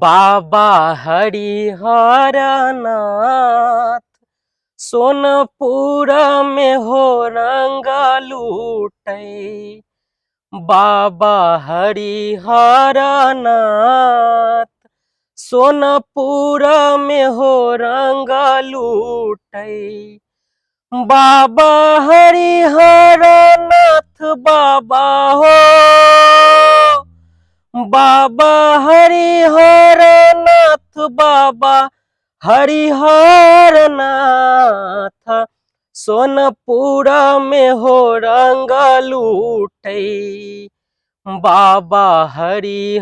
बाबा हरिहरनाथ सोनपुर में हो रंग लूटै। बाबा हरिहरनाथ सोनपुर में हो रंग लूटै। बाबा हरिहरनाथ बाबा हो, बाबा हरिहरनाथ बाबा हरिहरनाथ सोनपुर में हो रंग लूटै। बाबा हरिहरनाथ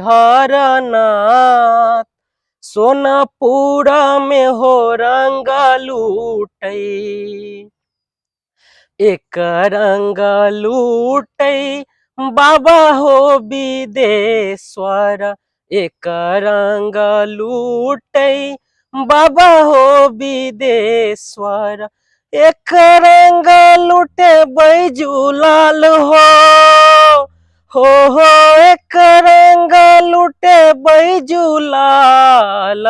सोनपुर में हो रंग लूटै। एक रंग लूटै बाबा हो विदेश्वर। एक रंग लूटै बाबा हो विदेश्वर। एक रंग लूटे बैजूलाल हो, हो एक रंग लूटे बैजूलाल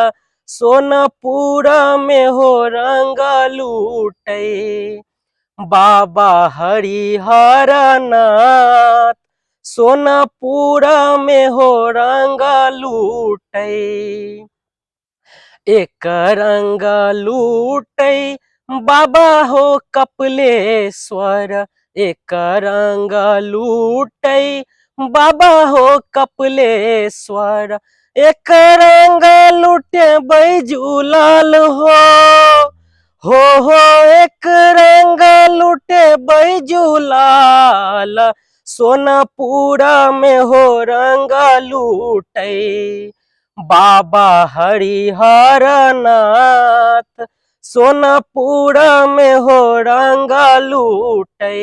सोनपुर में हो रंग लूटै। बाबा हरिहरनाथ सोनपुर में हो रंग लूटै। एक रंग लूटै बाबा हो कपिलेश्वर। एक रंग लूटै बाबा हो कपिलेश्वर। एक रंग लूटे बैजूलाल हो एक रंग लूटे बैजूलाल सोनपुर में हो रंग लूटै। बाबा हरिहरनाथ सोनपुर में हो रंग लूटै।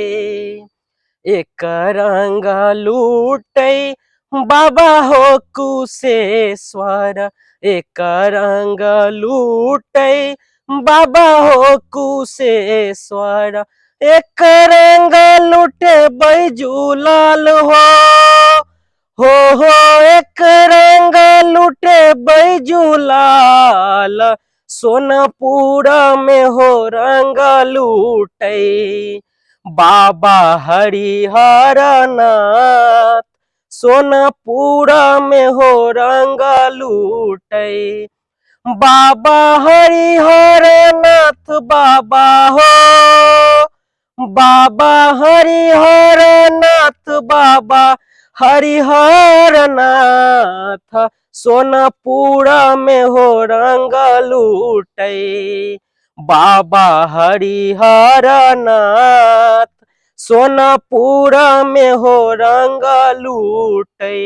एक रंग लूटै बाबा हो कुशेश्वर। एक रंग लूटै बाबा हो कुशेश्वर। एक रंग लूटे बैजूलाल हो एक रंग लूटे बैजूलाल सोनपुर में हो रंग लूटै। बाबा हरिहरनाथ सोनपुर में हो रंग लूटै। बाबा हरिहरनाथ बाबा हो, बाबा हरिहरनाथ बाबा हरिहरनाथ सोनपुर में हो रंग लूटै। बाबा हरिहरनाथ सोनपुर में हो रंग लूटै।